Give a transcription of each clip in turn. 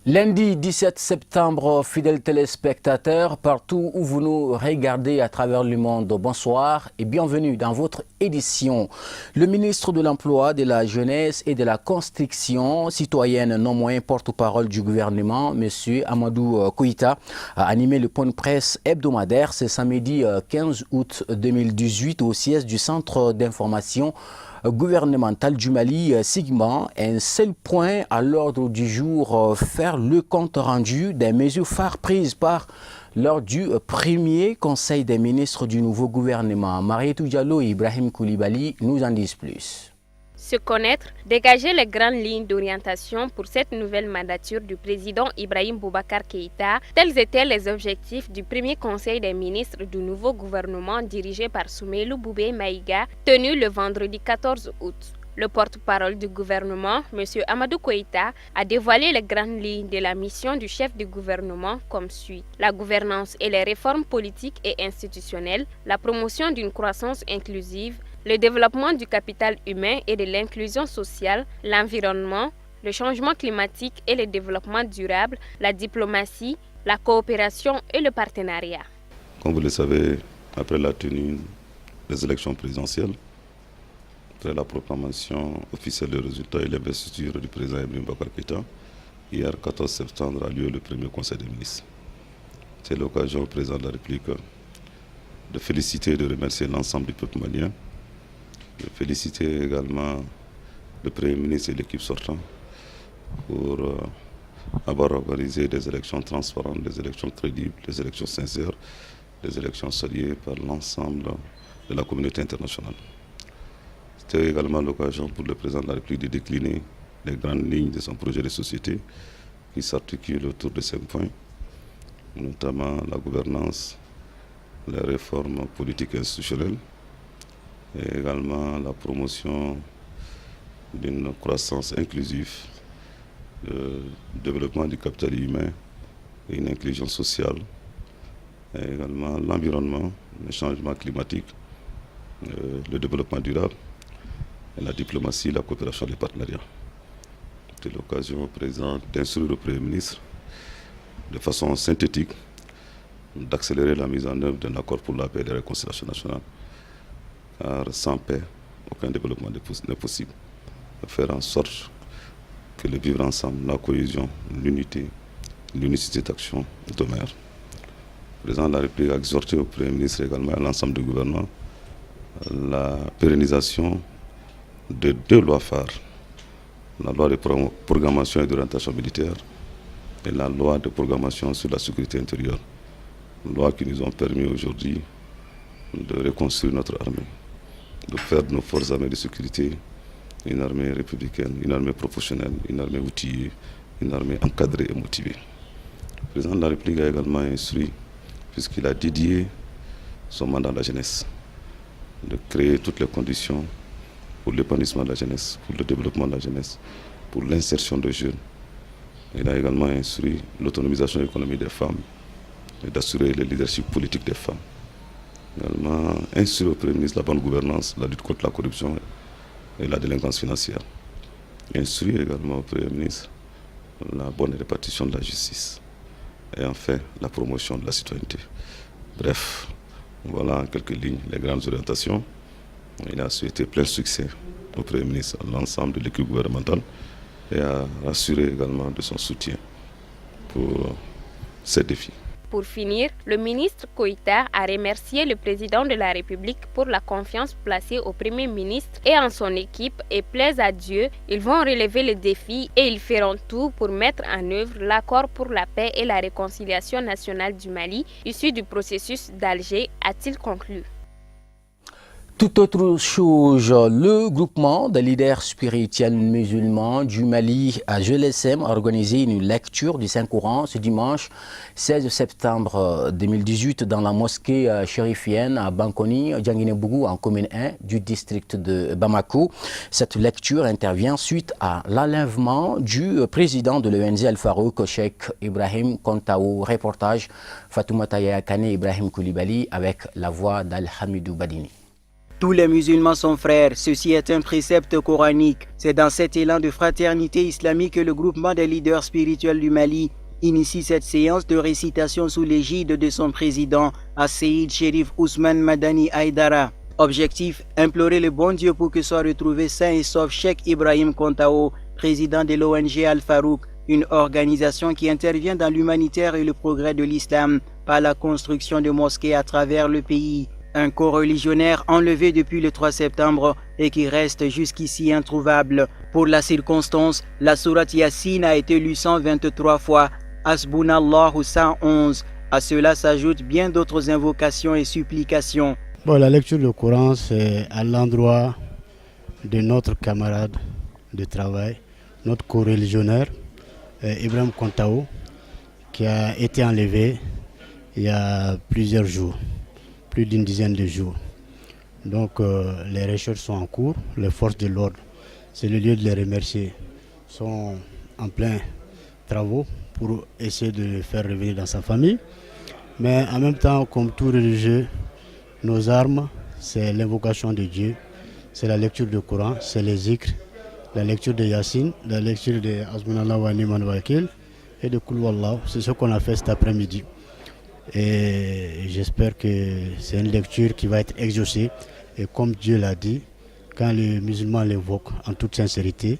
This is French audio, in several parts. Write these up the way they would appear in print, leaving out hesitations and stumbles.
Lundi 17 septembre, fidèles téléspectateurs, partout où vous nous regardez à travers le monde, bonsoir et bienvenue dans votre édition. Le ministre de l'Emploi, de la Jeunesse et de la Construction citoyenne, non moins porte-parole du gouvernement, M. Amadou Koïta, a animé le point de presse hebdomadaire ce samedi 15 août 2018 au siège du Centre d'information gouvernemental du Mali, Sigma. Un seul point à l'ordre du jour, faire le compte rendu des mesures phares prises lors du premier conseil des ministres du nouveau gouvernement. Marietou Diallo et Ibrahim Koulibaly nous en disent plus. Se connaître, dégager les grandes lignes d'orientation pour cette nouvelle mandature du président Ibrahim Boubacar Keïta, tels étaient les objectifs du premier conseil des ministres du nouveau gouvernement dirigé par Soumeylou Boubé Maïga, tenu le vendredi 14 août. Le porte-parole du gouvernement, M. Amadou Koïta, a dévoilé les grandes lignes de la mission du chef du gouvernement comme suit. La gouvernance et les réformes politiques et institutionnelles, la promotion d'une croissance inclusive, le développement du capital humain et de l'inclusion sociale, l'environnement, le changement climatique et le développement durable, la diplomatie, la coopération et le partenariat. Comme vous le savez, après la tenue des élections présidentielles, après la proclamation officielle des résultats et l'investiture du président Ibrahim Boubacar Keïta, hier 14 septembre a lieu le premier conseil des ministres. C'est l'occasion au président de la République de féliciter et de remercier l'ensemble du peuple malien, de féliciter également le Premier ministre et l'équipe sortante pour avoir organisé des élections transparentes, des élections crédibles, des élections sincères, des élections saluées par l'ensemble de la communauté internationale. C'était également l'occasion pour le président de la République de décliner les grandes lignes de son projet de société qui s'articule autour de 5 points, notamment la gouvernance, les réformes politiques et institutionnelles, et également la promotion d'une croissance inclusive, le développement du capital humain et une inclusion sociale, et également l'environnement, le changement climatique, le développement durable, et la diplomatie, la coopération et les partenariats. C'était l'occasion au président d'instruire le Premier ministre de façon synthétique d'accélérer la mise en œuvre d'un accord pour la paix et la réconciliation nationale. Car sans paix, aucun développement n'est possible. Faire en sorte que le vivre ensemble, la cohésion, l'unité, l'unicité d'action demeure. Le président de la République a exhorté au Premier ministre et également à l'ensemble du gouvernement la pérennisation de 2 lois phares, la loi de programmation et d'orientation militaire et la loi de programmation sur la sécurité intérieure, lois qui nous ont permis aujourd'hui de reconstruire notre armée, de faire de nos forces armées de sécurité une armée républicaine, une armée professionnelle, une armée outillée, une armée encadrée et motivée. Le président de la République a également instruit, puisqu'il a dédié son mandat à la jeunesse, de créer toutes les conditions pour l'épanouissement de la jeunesse, pour le développement de la jeunesse, pour l'insertion des jeunes. Il a également instruit l'autonomisation économique des femmes et d'assurer le leadership politique des femmes. Également instruire au Premier ministre la bonne gouvernance, la lutte contre la corruption et la délinquance financière. Instruire également au Premier ministre la bonne répartition de la justice. Et enfin, la promotion de la citoyenneté. Bref, voilà en quelques lignes les grandes orientations. Il a souhaité plein succès au Premier ministre, à l'ensemble de l'équipe gouvernementale et a rassuré également de son soutien pour ces défis. Pour finir, le ministre Koïta a remercié le président de la République pour la confiance placée au Premier ministre et en son équipe et plaise à Dieu, ils vont relever le défi et ils feront tout pour mettre en œuvre l'accord pour la paix et la réconciliation nationale du Mali, issu du processus d'Alger, a-t-il conclu. Tout autre chose, le groupement des leaders spirituels musulmans du Mali à GLSM a organisé une lecture du Saint-Coran ce dimanche 16 septembre 2018 dans la mosquée chérifienne à Bankoni, Djanguinebougou, en commune 1 du district de Bamako. Cette lecture intervient suite à l'enlèvement du président de l'ONG Al-Farouk, Cheikh Ibrahim Kontaou. Reportage Fatoumata Yahakane et Ibrahim Koulibaly avec la voix d'Al-Hamidou Badini. Tous les musulmans sont frères, ceci est un précepte coranique. C'est dans cet élan de fraternité islamique que le groupement des leaders spirituels du Mali initie cette séance de récitation sous l'égide de son président, Asseïd Chérif Ousmane Madani Aïdara. Objectif, implorer le bon Dieu pour que soit retrouvé sain et sauf Cheikh Ibrahim Kontao, président de l'ONG Al-Farouk, une organisation qui intervient dans l'humanitaire et le progrès de l'islam par la construction de mosquées à travers le pays. Un coreligionnaire enlevé depuis le 3 septembre et qui reste jusqu'ici introuvable. Pour la circonstance, la sourate Yassine a été lue 123 fois, Hasbunallahu 111. À cela s'ajoutent bien d'autres invocations et supplications. La lecture du Coran, c'est à l'endroit de notre camarade de travail, notre coreligionnaire, Ibrahim Kontao, qui a été enlevé il y a plusieurs jours. Plus d'une dizaine de jours. Donc les recherches sont en cours, les forces de l'ordre, c'est le lieu de les remercier, sont en plein travaux pour essayer de le faire revenir dans sa famille. Mais en même temps, comme tout religieux, nos armes, c'est l'invocation de Dieu, c'est la lecture du Coran, c'est les zikrs, la lecture de Yassine, la lecture de Hasbunallahu wa ni'mal wakil et de Kul Wallah. C'est ce qu'on a fait cet après-midi. Et j'espère que c'est une lecture qui va être exaucée. Et comme Dieu l'a dit, quand le musulman l'évoque en toute sincérité,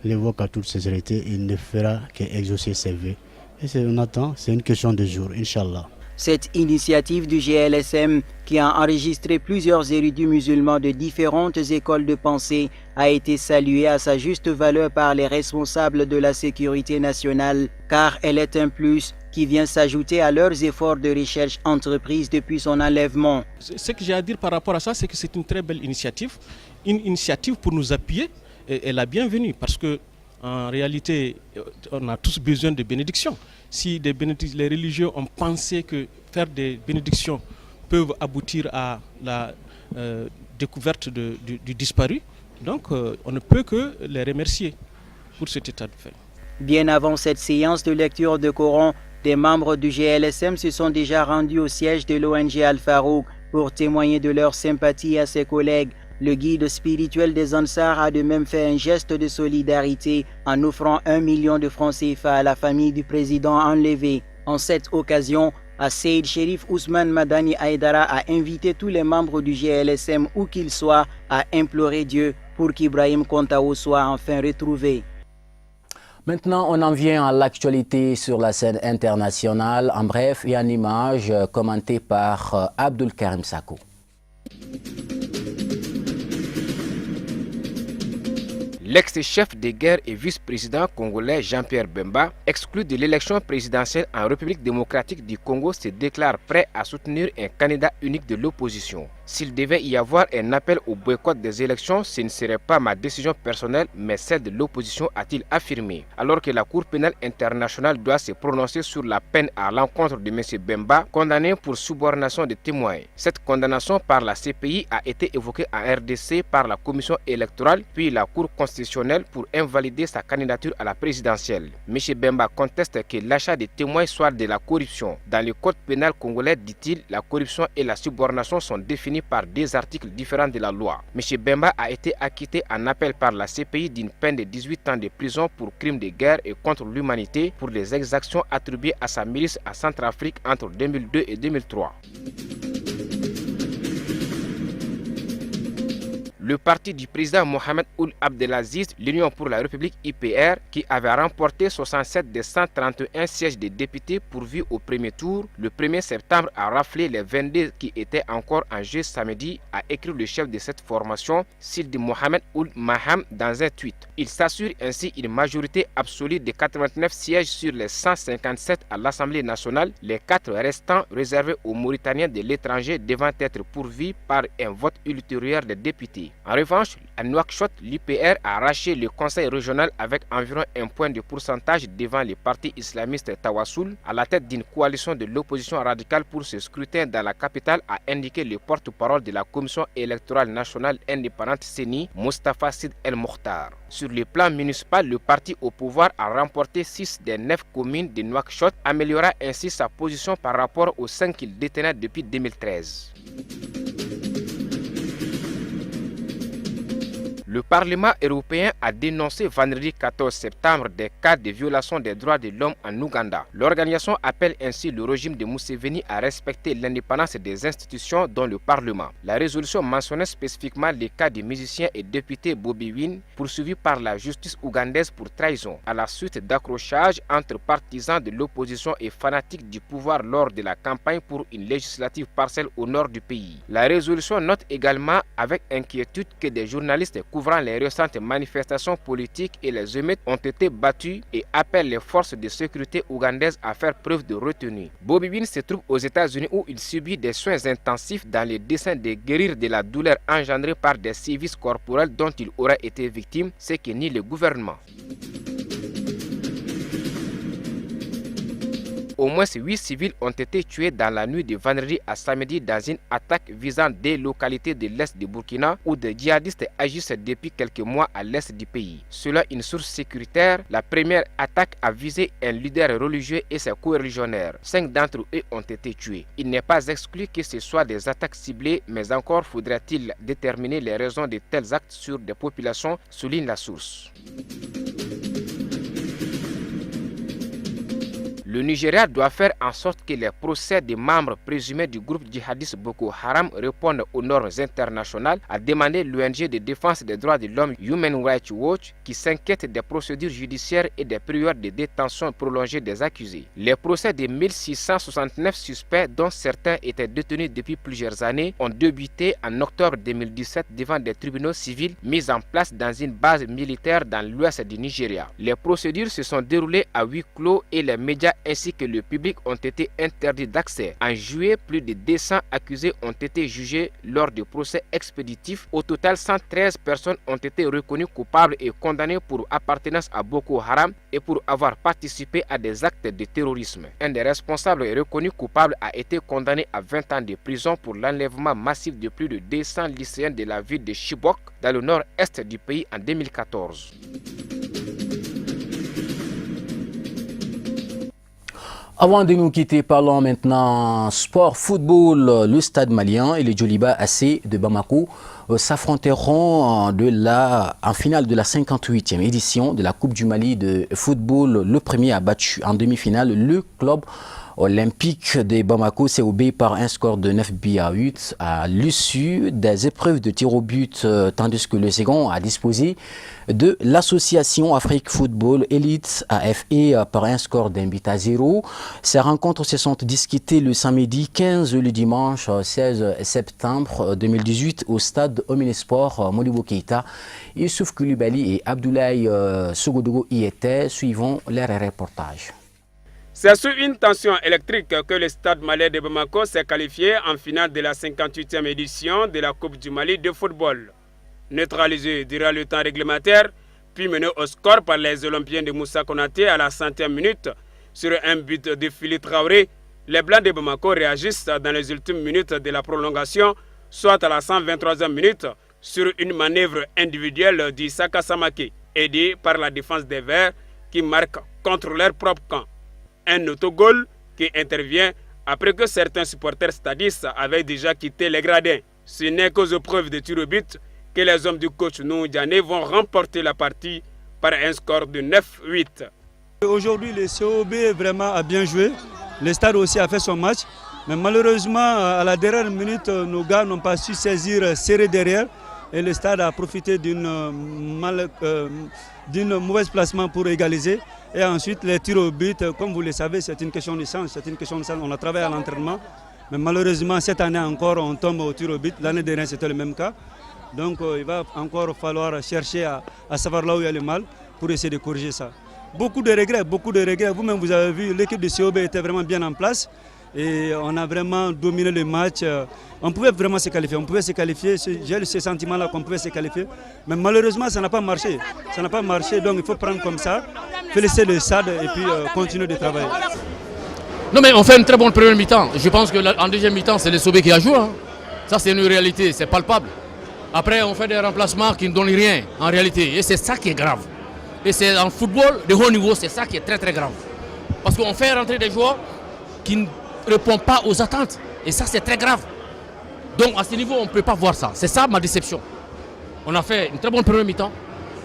il ne fera qu'exaucer ses vœux. Et on attend, c'est une question de jour, Inch'Allah. Cette initiative du GLSM, qui a enregistré plusieurs érudits musulmans de différentes écoles de pensée, a été saluée à sa juste valeur par les responsables de la sécurité nationale, car elle est un plus qui vient s'ajouter à leurs efforts de recherche entrepris depuis son enlèvement. Ce que j'ai à dire par rapport à ça, c'est que c'est une très belle initiative, une initiative pour nous appuyer, et la bienvenue, parce que en réalité, on a tous besoin de bénédictions. Si les religieux ont pensé que faire des bénédictions peuvent aboutir à la découverte du disparu, donc on ne peut que les remercier pour cet état de fait. Bien avant cette séance de lecture de Coran, des membres du GLSM se sont déjà rendus au siège de l'ONG Al-Farouk pour témoigner de leur sympathie à ses collègues. Le guide spirituel des Ansar a de même fait un geste de solidarité en offrant 1 million de francs CFA à la famille du président enlevé. En cette occasion, Asseïd Chérif Ousmane Madani Aïdara a invité tous les membres du GLSM, où qu'ils soient, à implorer Dieu pour qu'Ibrahim Kontao soit enfin retrouvé. Maintenant, on en vient à l'actualité sur la scène internationale, en bref et en images, commentée par Abdul Karim Sako. L'ex-chef de guerre et vice-président congolais Jean-Pierre Bemba, exclu de l'élection présidentielle en République démocratique du Congo, se déclare prêt à soutenir un candidat unique de l'opposition. S'il devait y avoir un appel au boycott des élections, ce ne serait pas ma décision personnelle, mais celle de l'opposition, a-t-il affirmé. Alors que la Cour pénale internationale doit se prononcer sur la peine à l'encontre de M. Bemba, condamné pour subornation de témoins. Cette condamnation par la CPI a été évoquée en RDC par la Commission électorale, puis la Cour constitutionnelle pour invalider sa candidature à la présidentielle. M. Bemba conteste que l'achat des témoins soit de la corruption. Dans le code pénal congolais, dit-il, la corruption et la subornation sont définies par des articles différents de la loi. M. Bemba a été acquitté en appel par la CPI d'une peine de 18 ans de prison pour crimes de guerre et contre l'humanité pour les exactions attribuées à sa milice à Centrafrique entre 2002 et 2003. Le parti du président Mohamed Ould Abdelaziz, l'Union pour la République IPR, qui avait remporté 67 des 131 sièges de députés pourvus au premier tour, le 1er septembre a raflé les 22 qui étaient encore en jeu samedi, a écrit le chef de cette formation, Sidi Mohamed Ould Maham, dans un tweet. Il s'assure ainsi une majorité absolue de 89 sièges sur les 157 à l'Assemblée nationale, les 4 restants réservés aux Mauritaniens de l'étranger devant être pourvus par un vote ultérieur des députés. En revanche, à Nouakchott, l'IPR a arraché le conseil régional avec environ 1 point de pourcentage devant le parti islamiste Tawassoul, à la tête d'une coalition de l'opposition radicale pour ce scrutin dans la capitale, a indiqué le porte-parole de la Commission électorale nationale indépendante CENI, Moustapha Sid El Mokhtar. Sur le plan municipal, le parti au pouvoir a remporté 6 des 9 communes de Nouakchott, améliorant ainsi sa position par rapport aux 5 qu'il détenait depuis 2013. Le Parlement européen a dénoncé vendredi 14 septembre des cas de violation des droits de l'homme en Ouganda. L'organisation appelle ainsi le régime de Museveni à respecter l'indépendance des institutions dont le Parlement. La résolution mentionnait spécifiquement les cas du musicien et député Bobi Wine poursuivi par la justice ougandaise pour trahison à la suite d'accrochages entre partisans de l'opposition et fanatiques du pouvoir lors de la campagne pour une législative partielle au nord du pays. La résolution note également avec inquiétude que des journalistes couvrant les récentes manifestations politiques et les émeutes ont été battus et appelle les forces de sécurité ougandaises à faire preuve de retenue. Bobi Wine se trouve aux États-Unis où il subit des soins intensifs dans le dessein de guérir de la douleur engendrée par des sévices corporels dont il aurait été victime, ce que nie le gouvernement. Au moins 8 civils ont été tués dans la nuit de vendredi à samedi dans une attaque visant des localités de l'est du Burkina où des djihadistes agissent depuis quelques mois à l'est du pays. Selon une source sécuritaire, la première attaque a visé un leader religieux et ses co-religionnaires. 5 d'entre eux ont été tués. Il n'est pas exclu que ce soit des attaques ciblées, mais encore faudrait-il déterminer les raisons de tels actes sur des populations, souligne la source. Le Nigeria doit faire en sorte que les procès des membres présumés du groupe djihadiste Boko Haram répondent aux normes internationales, a demandé l'ONG de défense des droits de l'homme Human Rights Watch, qui s'inquiète des procédures judiciaires et des périodes de détention prolongées des accusés. Les procès de 1669 suspects, dont certains étaient détenus depuis plusieurs années, ont débuté en octobre 2017 devant des tribunaux civils mis en place dans une base militaire dans l'ouest du Nigeria. Les procédures se sont déroulées à huis clos et les médias ainsi que le public ont été interdits d'accès. En juillet, plus de 200 accusés ont été jugés lors de procès expéditifs. Au total, 113 personnes ont été reconnues coupables et condamnées pour appartenance à Boko Haram et pour avoir participé à des actes de terrorisme. Un des responsables reconnu coupable a été condamné à 20 ans de prison pour l'enlèvement massif de plus de 200 lycéens de la ville de Chibok dans le nord-est du pays en 2014. Avant de nous quitter, parlons maintenant sport, football. Le Stade malien et les Djoliba AC de Bamako s'affronteront en finale de la 58e édition de la Coupe du Mali de football. Le premier a battu en demi-finale le club olympique de Bamako COB par un score de 9-8 à l'issue des épreuves de tir au but, tandis que le second a disposé de l'association Afrique Football Elite AFE par un score d'1-0. Ces rencontres se sont discutées le samedi 15 et le dimanche 16 septembre 2018 au stade Omnisport Modibo Keïta. Youssouf Koulibaly et Abdoulaye Sogodogo y étaient. Suivons leur reportage. C'est sous une tension électrique que le Stade malien de Bamako s'est qualifié en finale de la 58e édition de la Coupe du Mali de football. Neutralisé durant le temps réglementaire, puis mené au score par les Olympiens de Moussa Konaté à la 100e minute sur un but de Philippe Traoré, les Blancs de Bamako réagissent dans les ultimes minutes de la prolongation, soit à la 123e minute, sur une manœuvre individuelle d'Isaka Samake, aidé par la défense des Verts qui marque contre leur propre camp. Un autogol qui intervient après que certains supporters stadistes avaient déjà quitté les gradins. Ce n'est qu'aux épreuves de tir au but que les hommes du coach Nou Diané vont remporter la partie par un score de 9-8. Aujourd'hui, le COB vraiment a bien joué. Le Stade aussi a fait son match. Mais malheureusement, à la dernière minute, nos gars n'ont pas su saisir, serrer derrière. Et le Stade a profité d'un mauvais placement pour égaliser. Et ensuite, les tirs au but, comme vous le savez, c'est une question de sens. C'est une question de sens. On a travaillé à l'entraînement. Mais malheureusement, cette année encore, on tombe au tir au but. L'année dernière, c'était le même cas. Donc, il va encore falloir chercher à savoir là où il y a le mal pour essayer de corriger ça. Beaucoup de regrets, beaucoup de regrets. Vous-même, vous avez vu, l'équipe de COB était vraiment bien en place. Et on a vraiment dominé le match. On pouvait vraiment se qualifier. On pouvait se qualifier. J'ai ce sentiment-là qu'on pouvait se qualifier. Mais malheureusement, ça n'a pas marché. Ça n'a pas marché. Donc, il faut prendre comme ça, féliciter le SAD et puis continuer de travailler. Non, mais on fait une très bonne première mi-temps. Je pense qu'en deuxième mi-temps, c'est le COB qui a joué. Hein. Ça, c'est une réalité. C'est palpable. Après, on fait des remplacements qui ne donnent rien en réalité. Et c'est ça qui est grave. Et c'est en football de haut niveau, c'est ça qui est très très grave. Parce qu'on fait rentrer des joueurs qui ne répondent pas aux attentes. Et ça, c'est très grave. Donc à ce niveau, on ne peut pas voir ça. C'est ça ma déception. On a fait une très bonne première mi-temps.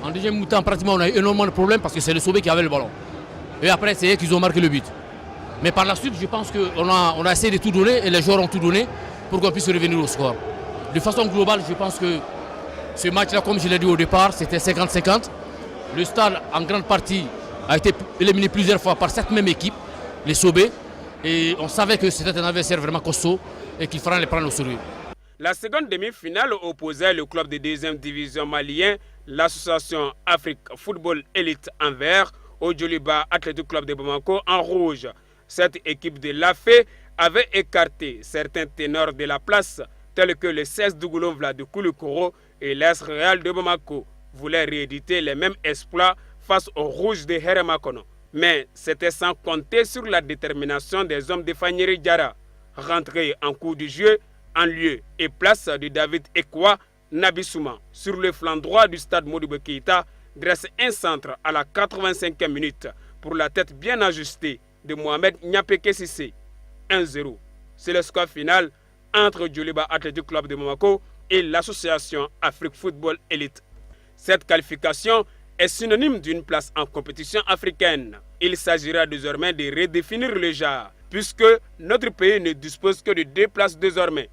En deuxième mi-temps, pratiquement, on a eu énormément de problèmes parce que c'est le Sobé qui avait le ballon. Et après, c'est eux qui ont marqué le but. Mais par la suite, je pense qu'on a essayé de tout donner et les joueurs ont tout donné pour qu'on puisse revenir au score. De façon globale, je pense que ce match-là, comme je l'ai dit au départ, c'était 50-50. Le stade, en grande partie, a été éliminé plusieurs fois par cette même équipe, les Sobé. Et on savait que c'était un adversaire vraiment costaud et qu'il fallait les prendre au sérieux. La seconde demi-finale opposait le club de deuxième division malien, l'association Afrique Football Elite en vert, au Djoliba Athletic Club de Bamako en rouge. Cette équipe de l'AFE avait écarté certains ténors de la place, tels que le 16 Dougoulon-Vla de Koulikoro et l'As Real de Bamako, voulaient rééditer les mêmes exploits face aux rouges de Heremakono. Mais c'était sans compter sur la détermination des hommes de Fanyeri Diara. Rentrés en cours du jeu, en lieu et place de David Ekwa Nabissouma, sur le flanc droit du stade Modibo Keïta, dresse un centre à la 85e minute pour la tête bien ajustée de Mohamed Nyapeke Sissé. 1-0. C'est le score final entre Djoliba Athletic Club de Bamako et l'association Afrique Football Elite. Cette qualification est synonyme d'une place en compétition africaine. Il s'agira désormais de redéfinir le genre, puisque notre pays ne dispose que de 2 places désormais.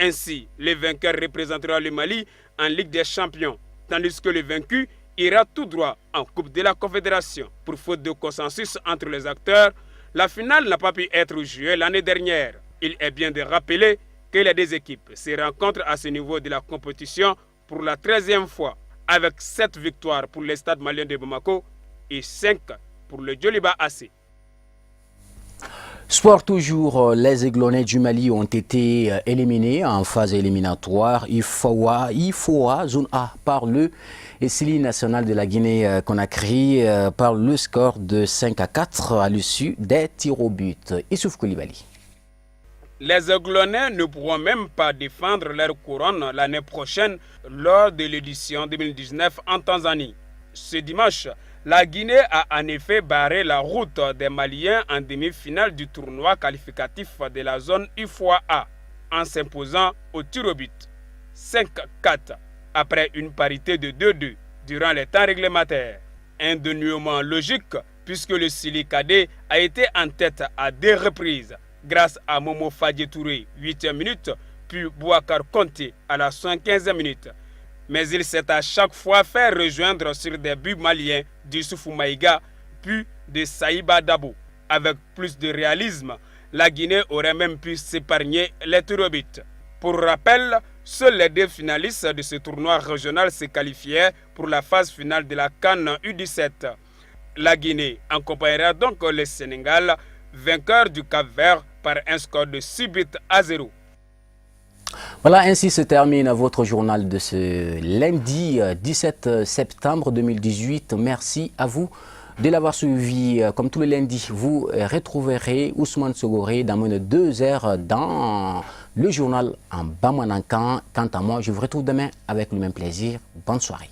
Ainsi, le vainqueur représentera le Mali en Ligue des Champions, tandis que le vaincu ira tout droit en Coupe de la Confédération. Pour faute de consensus entre les acteurs, la finale n'a pas pu être jouée l'année dernière. Il est bien de rappeler que les 2 équipes se rencontrent à ce niveau de la compétition pour la 13e fois, avec 7 victoires pour le stade malien de Bamako et 5 pour le Djoliba AC. Sport toujours, les Aiglonnais du Mali ont été éliminés en phase éliminatoire. IFOA, zone A, par le Sili national de la Guinée-Conakry par le score de 5-4 à l'issue des tirs au but. Issouf Koulibaly. Les Aiglonnais ne pourront même pas défendre leur couronne l'année prochaine lors de l'édition 2019 en Tanzanie. Ce dimanche, la Guinée a en effet barré la route des Maliens en demi-finale du tournoi qualificatif de la zone IFOA en s'imposant au tir au but 5-4 après une parité de 2-2 durant les temps réglementaires. Un dénouement logique puisque le Sili Cadet a été en tête à 2 reprises grâce à Momo Fadje Touré 8e minute puis Bouakar Konté à la 75e minute. Mais il s'est à chaque fois fait rejoindre sur des buts maliens d'Issoufou Maïga puis de Saïba Dabo. Avec plus de réalisme, la Guinée aurait même pu s'épargner les tirs au but. Pour rappel, seuls les 2 finalistes de ce tournoi régional se qualifiaient pour la phase finale de la CAN U17. La Guinée accompagnera donc le Sénégal, vainqueur du Cap-Vert par un score de 6-0. Voilà, ainsi se termine votre journal de ce lundi 17 septembre 2018. Merci à vous de l'avoir suivi. Comme tous les lundis, vous retrouverez Ousmane Sogoré dans moins de 2 heures dans le journal en Bamanankan. Quant à moi, je vous retrouve demain avec le même plaisir. Bonne soirée.